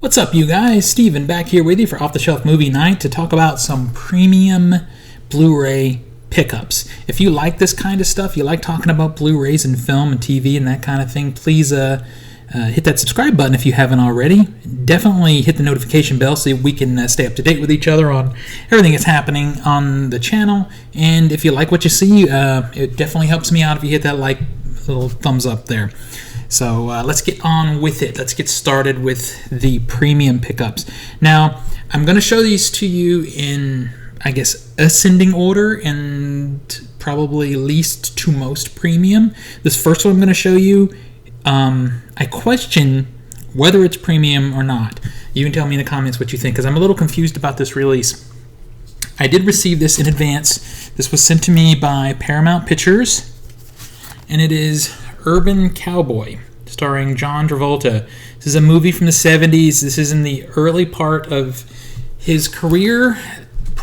What's up, you guys? Steven back here with you for Off the Shelf Movie Night to talk about some premium Blu-ray pickups. If you like this kind of stuff, you like talking about Blu-rays and film and TV and that kind of thing, please hit that subscribe button if you haven't already. Definitely hit the notification bell so we can stay up to date with each other on everything that's happening on the channel. And if you like what you see, it definitely helps me out if you hit that little thumbs up there. So let's get on with it. Let's get started with the premium pickups. Now, I'm going to show these to you in, I guess, ascending order and probably least to most premium. This first one I'm going to show you, I question whether it's premium or not. You can tell me in the comments what you think, because I'm a little confused about this release. I did receive this in advance. This was sent to me by Paramount Pictures, and it is Urban Cowboy, starring John Travolta. This is a movie from the 70s. This is in the early part of his career.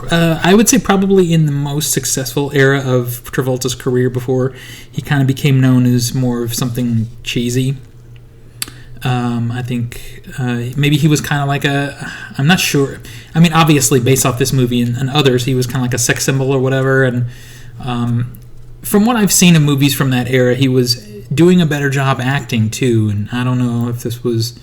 I would say probably in the most successful era of Travolta's career before he kind of became known as more of something cheesy. I think maybe he was kind of like I'm not sure. I mean, obviously, based off this movie and others, he was kind of like a sex symbol or whatever. And from what I've seen of movies from that era, he was doing a better job acting too, and I don't know if this was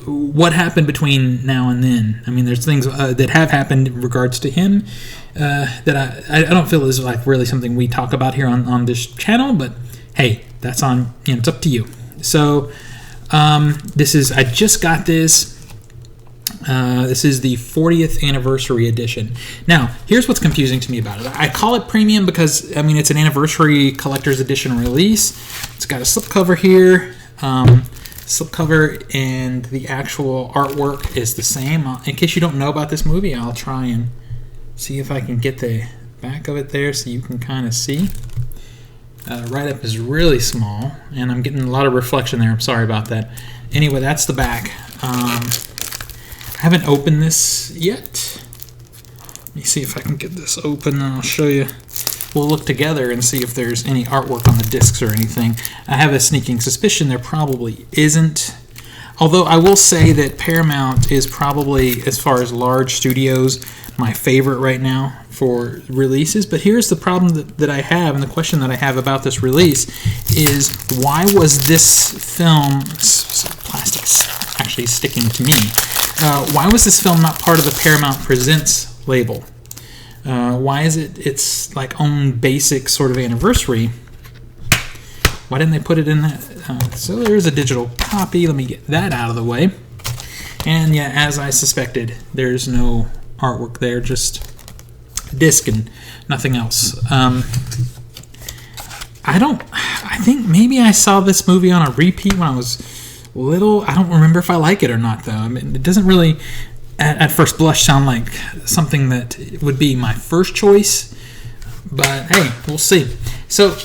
what happened between now and then. I mean, there's things that have happened in regards to him that I don't feel is like really something we talk about here on this channel, but hey, that's on, it's up to you. So I just got this. This is the 40th anniversary edition. Now, here's what's confusing to me about it. I call it premium because, I mean, it's an anniversary collector's edition release. It's got a slipcover here. Slipcover and the actual artwork is the same. In case you don't know about this movie, I'll try and see if I can get the back of it there so you can kind of see. Write-up is really small, and I'm getting a lot of reflection there. I'm sorry about that. Anyway, that's the back. I haven't opened this yet. Let me see if I can get this open, and I'll show you. We'll look together and see if there's any artwork on the discs or anything. I have a sneaking suspicion there probably isn't. Although I will say that Paramount is probably, as far as large studios, my favorite right now for releases. But here's the problem that I have, and the question that I have about this release is, why was this film, plastic's actually sticking to me, why was this film not part of the Paramount Presents label? Why is its like own basic sort of anniversary? Why didn't they put it in that? So there's a digital copy. Let me get that out of the way. And yeah, as I suspected, there's no artwork there, just a disc and nothing else. I think maybe I saw this movie on a repeat when I was little. I don't remember if I like it or not, though. I mean, it doesn't really, at first blush, sound like something that would be my first choice. But hey, we'll see. So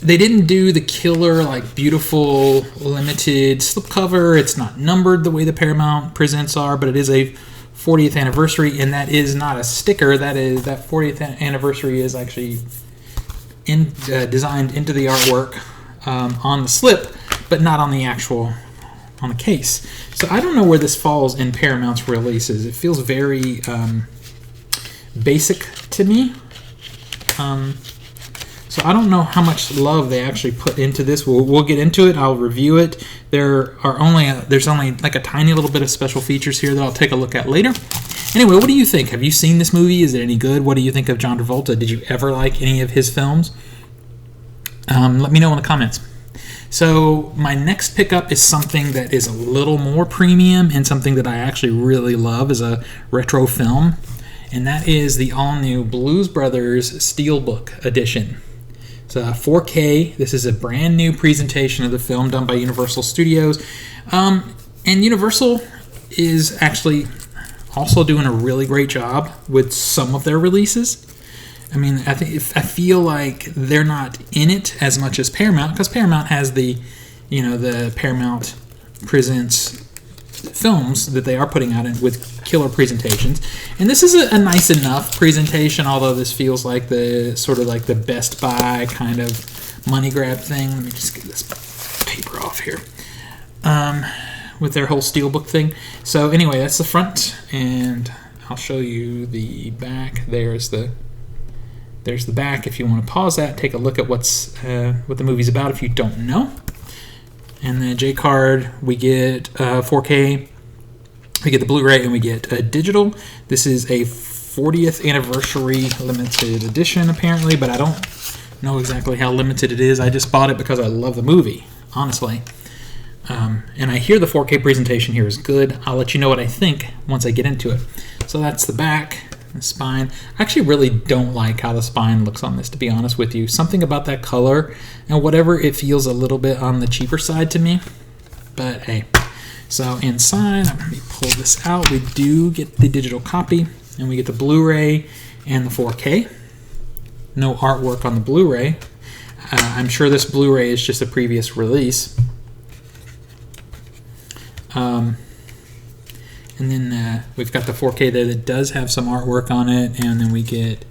they didn't do the killer, like, beautiful, limited slipcover. It's not numbered the way the Paramount Presents are, but it is a 40th anniversary, and that is not a sticker. That 40th anniversary is actually designed into the artwork on the slip, but not on the actual, on the case. So I don't know where this falls in Paramount's releases. It feels very basic to me. So I don't know how much love they actually put into this. We'll get into it. I'll review it. There's only like a tiny little bit of special features here that I'll take a look at later. Anyway, what do you think? Have you seen this movie? Is it any good? What do you think of John Travolta? Did you ever like any of his films? Let me know in the comments. So my next pickup is something that is a little more premium and something that I actually really love as a retro film, and that is the all-new Blues Brothers Steelbook edition. It's a 4K. This is a brand new presentation of the film done by Universal Studios. And Universal is actually also doing a really great job with some of their releases. I mean, I feel like they're not in it as much as Paramount, because Paramount has the Paramount Presents films that they are putting out with killer presentations, and this is a nice enough presentation, although this feels like the sort of like the Best Buy kind of money grab thing. Let me just get this paper off here. with their whole steelbook thing. So anyway, that's the front, and I'll show you the back. There's the back. If you want to pause that, take a look at what the movie's about if you don't know. And the J card, we get 4K, we get the Blu-ray, and we get a digital. This is a 40th anniversary limited edition, apparently, but I don't know exactly how limited it is. I just bought it because I love the movie, honestly. And I hear the 4K presentation here is good. I'll let you know what I think once I get into it. So that's the back, the spine. I actually really don't like how the spine looks on this, to be honest with you. Something about that color and whatever, it feels a little bit on the cheaper side to me. But hey, so inside, let me pull this out. We do get the digital copy, and we get the Blu-ray and the 4K. No artwork on the Blu-ray. I'm sure this Blu-ray is just a previous release. And then we've got the 4K there that does have some artwork on it, and then we get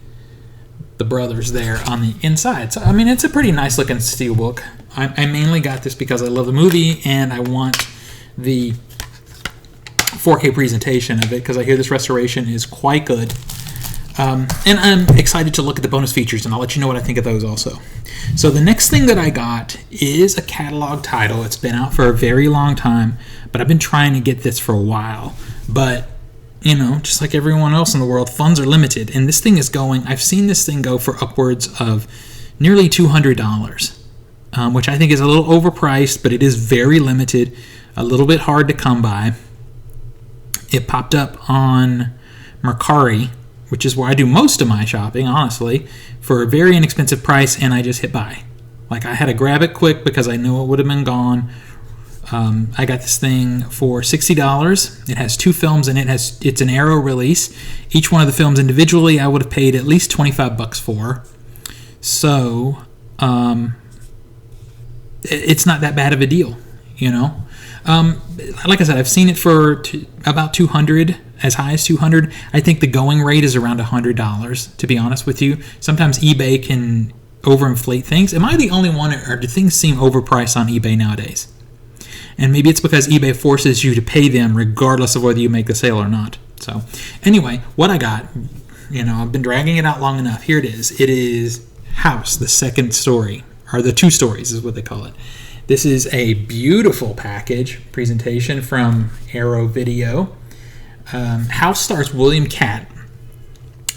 the brothers there on the inside. So, I mean, it's a pretty nice looking steelbook. I mainly got this because I love the movie, and I want the 4K presentation of it because I hear this restoration is quite good. And I'm excited to look at the bonus features, and I'll let you know what I think of those also. So the next thing that I got is a catalog title. It's been out for a very long time, but I've been trying to get this for a while. But, you know, just like everyone else in the world, funds are limited. And this thing is going, I've seen this thing go for upwards of nearly $200, which I think is a little overpriced, but it is very limited, a little bit hard to come by. It popped up on Mercari, which is where I do most of my shopping, honestly, for a very inexpensive price, and I just hit buy. Like, I had to grab it quick because I knew it would have been gone. I got this thing for $60. It has 2 films in it. It's an Arrow release. Each one of the films individually I would have paid at least $25 for. So, it's not that bad of a deal, you know? Like I said, I've seen it for about $200, as high as $200. I think the going rate is around $100, to be honest with you. Sometimes eBay can overinflate things. Am I the only one, or do things seem overpriced on eBay nowadays? And maybe it's because eBay forces you to pay them regardless of whether you make the sale or not. So anyway, what I got, you know, I've been dragging it out long enough. Here it is. It is House, the second story, or the 2 stories is what they call it. This is a beautiful package presentation from Arrow Video. House stars William Catt.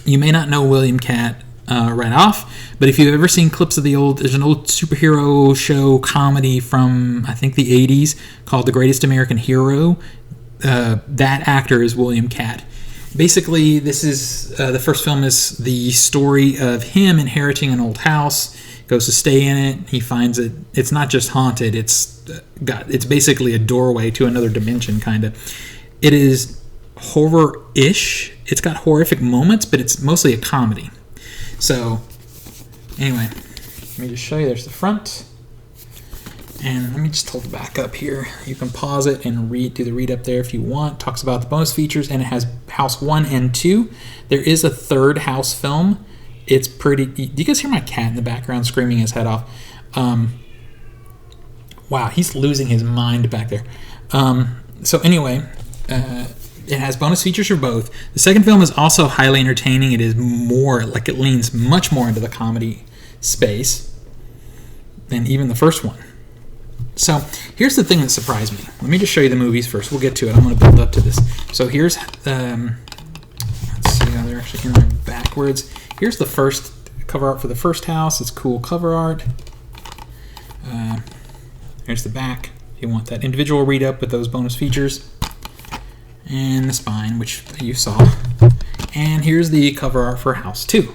You may not know William Catt right off, but if you've ever seen clips of there's an old superhero show comedy from, I think, the 80s called The Greatest American Hero. That actor is William Catt. Basically, this is the first film is the story of him inheriting an old house. Goes to stay in it. He finds it. It's not just haunted. It's basically a doorway to another dimension, kind of. It is horror-ish. It's got horrific moments, but it's mostly a comedy. So, anyway, let me just show you. There's the front. And let me just hold the back up here. You can pause it and do the read up there if you want. Talks about the bonus features, and it has House 1 and 2. There is a third House film. It's pretty... Do you guys hear my cat in the background screaming his head off? Wow, he's losing his mind back there. So anyway, it has bonus features for both. The second film is also highly entertaining. It is more, like, it leans much more into the comedy space than even the first one. So here's the thing that surprised me. Let me just show you the movies first. We'll get to it. I'm going to build up to this. So here's... let's see how they're actually in there backwards. Here's the first cover art for the first House. It's cool cover art. There's the back. If you want that individual read up with those bonus features. And the spine, which you saw. And here's the cover art for House 2.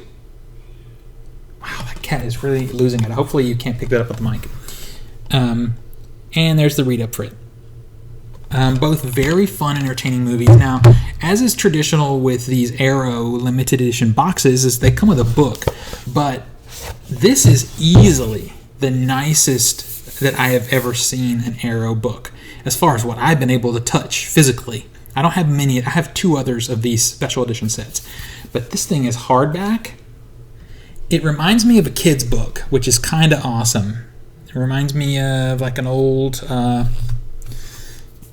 Wow, that cat is really losing it. Hopefully you can't pick that up with the mic. And there's the read up for it. Both very fun, entertaining movies. Now, as is traditional with these Arrow limited edition boxes, is they come with a book. But this is easily the nicest that I have ever seen an Arrow book, as far as what I've been able to touch physically. I don't have many. I have 2 others of these special edition sets. But this thing is hardback. It reminds me of a kid's book, which is kind of awesome. It reminds me of like an old...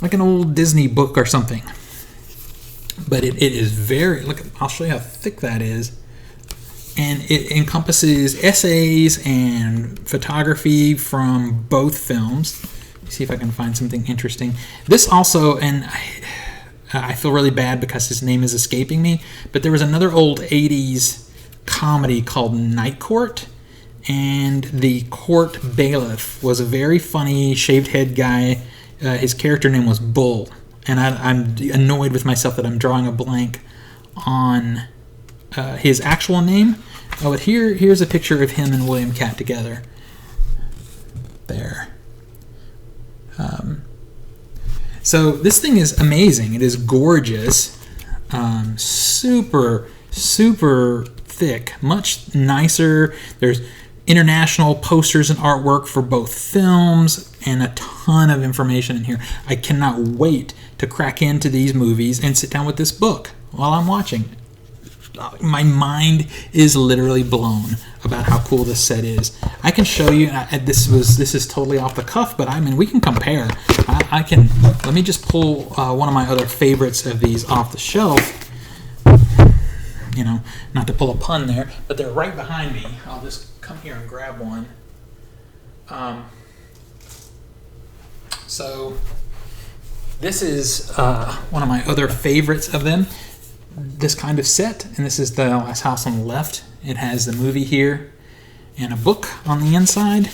like an old Disney book or something. But it is very, look, I'll show you how thick that is. And it encompasses essays and photography from both films. Let's see if I can find something interesting. This also, and I feel really bad because his name is escaping me, but there was another old 80s comedy called Night Court, and the court bailiff was a very funny shaved head guy. His character name was Bull, and I'm annoyed with myself that I'm drawing a blank on his actual name. Oh, but here's a picture of him and William Catt together. There. So this thing is amazing. It is gorgeous. Super, super thick. Much nicer. There's international posters and artwork for both films and a ton of information in here. I cannot wait to crack into these movies and sit down with this book while I'm watching. My mind is literally blown about how cool this set is. I can show you. This is totally off the cuff, but I mean we can compare. I can. Let me just pull one of my other favorites of these off the shelf. You know, not to pull a pun there, but they're right behind me. I'll just come here and grab one. So this is one of my other favorites of them. This kind of set, and this is The Last House on the Left. It has the movie here and a book on the inside.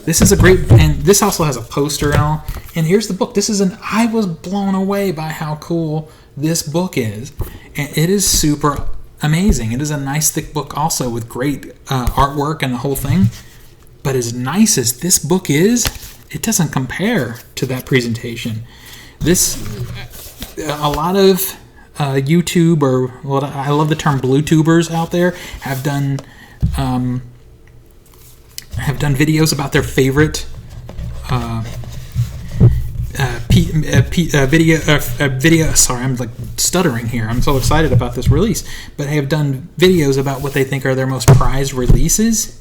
This is a great, and this also has a poster and all. And here's the book. I was blown away by how cool this book is, and it is super amazing. It is a nice thick book also with great artwork and the whole thing. But as nice as this book is, it doesn't compare to that presentation. A lot of YouTube, or what I love the term Blu-tubers out there, have done videos about their favorite video. Sorry, I'm like stuttering here. I'm so excited about this release, but they have done videos about what they think are their most prized releases.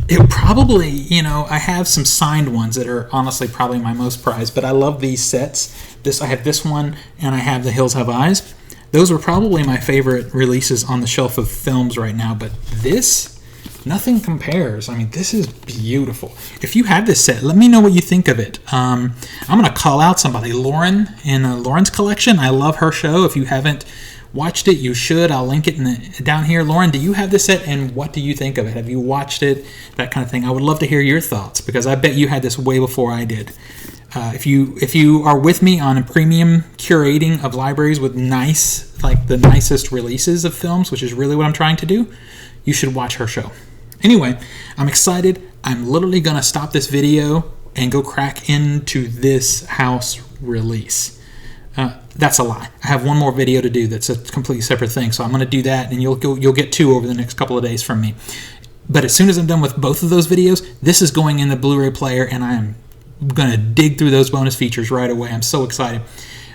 It probably, I have some signed ones that are honestly probably my most prized, but I love these sets. I have this one, and I have The Hills Have Eyes. Those were probably my favorite releases on the shelf of films right now, but this, nothing compares. I mean, this is beautiful. If you have this set, let me know what you think of it. I'm going to call out somebody, Lauren, in Lauren's collection. I love her show. If you haven't watched it, you should. I'll link it down here. Lauren, do you have this set, and what do you think of it? Have you watched it? That kind of thing. I would love to hear your thoughts, because I bet you had this way before I did. If you are with me on a premium curating of libraries with the nicest releases of films, which is really what I'm trying to do, you should watch her show. Anyway, I'm excited. I'm literally going to stop this video and go crack into this house release. That's a lie. I have one more video to do that's a completely separate thing, so I'm going to do that, and you'll get two over the next couple of days from me. But as soon as I'm done with both of those videos, this is going in the Blu-ray player, and I am going to dig through those bonus features right away. I'm so excited.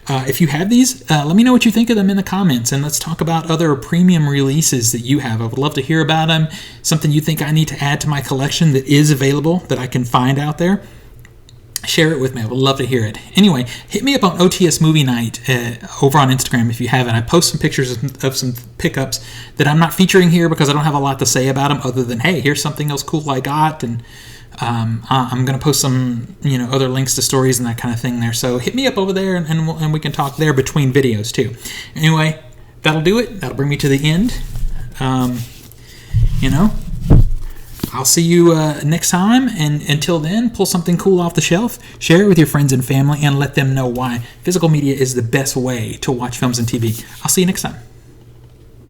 If you have these, let me know what you think of them in the comments, and let's talk about other premium releases that you have. I would love to hear about them, something you think I need to add to my collection that is available, that I can find out there. Share it with me. I would love to hear it. Anyway, hit me up on OTS Movie Night over on Instagram if you haven't. I post some pictures of some pickups that I'm not featuring here because I don't have a lot to say about them other than, hey, here's something else cool I got, and I'm going to post some other links to stories and that kind of thing there. So hit me up over there, and we can talk there between videos too. Anyway, that'll do it. That'll bring me to the end. I'll see you next time, and until then, pull something cool off the shelf, share it with your friends and family, and let them know why physical media is the best way to watch films and TV. I'll see you next time.